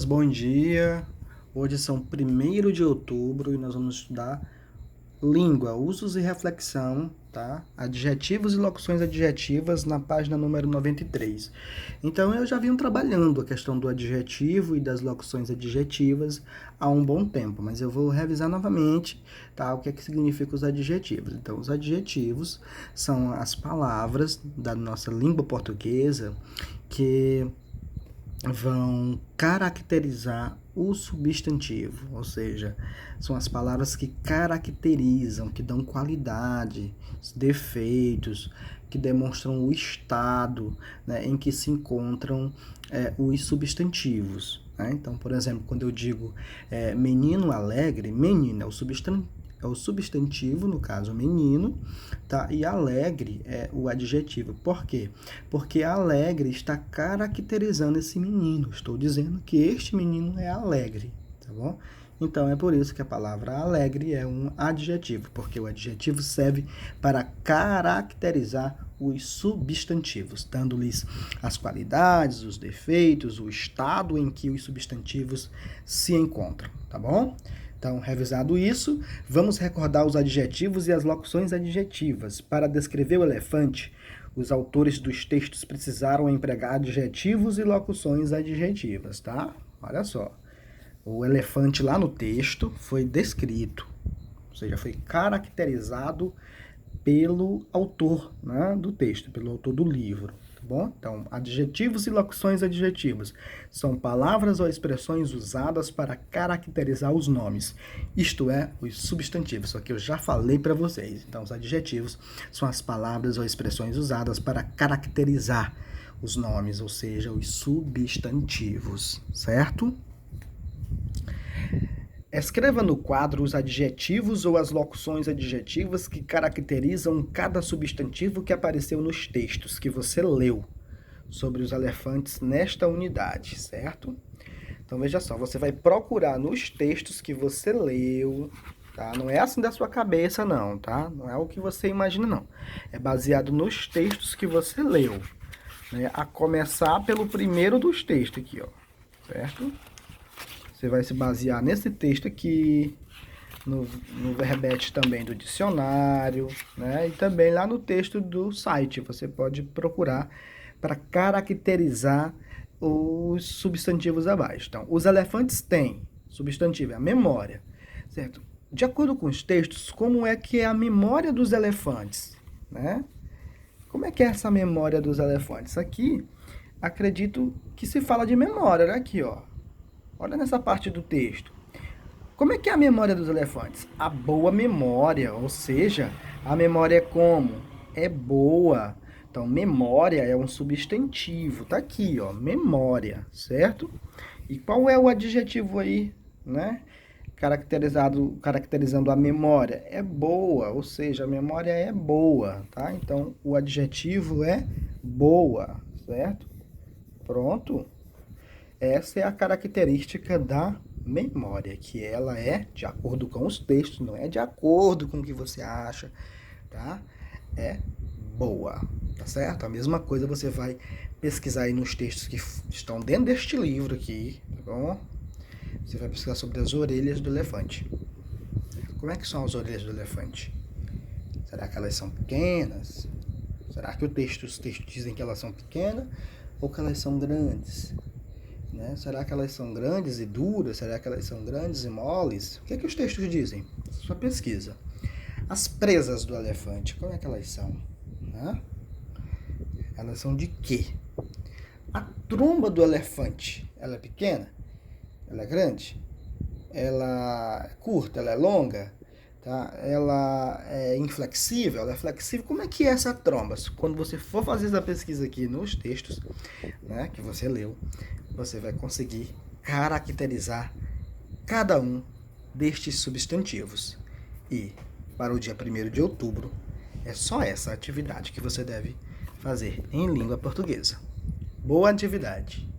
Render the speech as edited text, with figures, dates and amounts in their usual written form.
Bom dia, hoje são 1º de outubro e nós vamos estudar língua, usos e reflexão, tá? Adjetivos e locuções adjetivas na página número 93. Então eu já venho trabalhando a questão do adjetivo e das locuções adjetivas há um bom tempo, mas eu vou revisar novamente, tá? O que é que significa os adjetivos. Então os adjetivos são as palavras da nossa língua portuguesa que vão caracterizar o substantivo, ou seja, são as palavras que caracterizam, que dão qualidade, defeitos, que demonstram o estado, né, em que se encontram os substantivos. Né? Então, por exemplo, quando eu digo menino alegre, menino é o substantivo, no caso, menino, tá? E alegre é o adjetivo. Por quê? Porque alegre está caracterizando esse menino. Estou dizendo que este menino é alegre, tá bom? Então, é por isso que a palavra alegre é um adjetivo, porque o adjetivo serve para caracterizar os substantivos, dando-lhes as qualidades, os defeitos, o estado em que os substantivos se encontram, tá bom? Então, revisado isso, vamos recordar os adjetivos e as locuções adjetivas. Para descrever o elefante, os autores dos textos precisaram empregar adjetivos e locuções adjetivas, tá? Olha só. O elefante lá no texto foi descrito, ou seja, foi caracterizado pelo autor, né, do texto, pelo autor do livro. Bom? Então, adjetivos e locuções adjetivas são palavras ou expressões usadas para caracterizar os nomes, isto é, os substantivos, isso aqui eu já falei para vocês. Então, os adjetivos são as palavras ou expressões usadas para caracterizar os nomes, ou seja, os substantivos, certo? Escreva no quadro os adjetivos ou as locuções adjetivas que caracterizam cada substantivo que apareceu nos textos que você leu sobre os elefantes nesta unidade, certo? Então, veja só, você vai procurar nos textos que você leu, tá? Não é assim da sua cabeça, não, tá? Não é o que você imagina, não. É baseado nos textos que você leu, né? A começar pelo primeiro dos textos aqui, ó, certo? Você vai se basear nesse texto aqui, no verbete também do dicionário, né? E também lá no texto do site. Você pode procurar para caracterizar os substantivos abaixo. Então, os elefantes têm, substantivo é a memória, certo? De acordo com os textos, como é que é a memória dos elefantes, né? Como é que é essa memória dos elefantes? Aqui, acredito que se fala de memória, olha aqui, ó. Olha nessa parte do texto. Como é que é a memória dos elefantes? A boa memória, ou seja, a memória é como? É boa. Então, memória é um substantivo. Tá aqui, ó, memória, certo? E qual é o adjetivo aí, né? Caracterizando a memória? É boa, ou seja, a memória é boa, tá? Então, o adjetivo é boa, certo? Pronto. Essa é a característica da memória, que ela é de acordo com os textos, não é de acordo com o que você acha, tá? É boa, tá certo? A mesma coisa você vai pesquisar aí nos textos que estão dentro deste livro aqui, tá bom? Você vai pesquisar sobre as orelhas do elefante. Como é que são as orelhas do elefante? Será que elas são pequenas? Será que os textos dizem que elas são pequenas ou que elas são grandes? Né? Será que elas são grandes e duras? Será que elas são grandes e moles? O que é que os textos dizem? Sua pesquisa. As presas do elefante, como é que elas são? Né? Elas são de quê? A tromba do elefante, ela é pequena? Ela é grande? Ela é curta? Ela é longa? Tá? Ela é inflexível? Ela é flexível? Como é que é essa tromba? Quando você for fazer essa pesquisa aqui nos textos, né, que você leu, você vai conseguir caracterizar cada um destes substantivos. E para o dia 1º de outubro, é só essa atividade que você deve fazer em língua portuguesa. Boa atividade!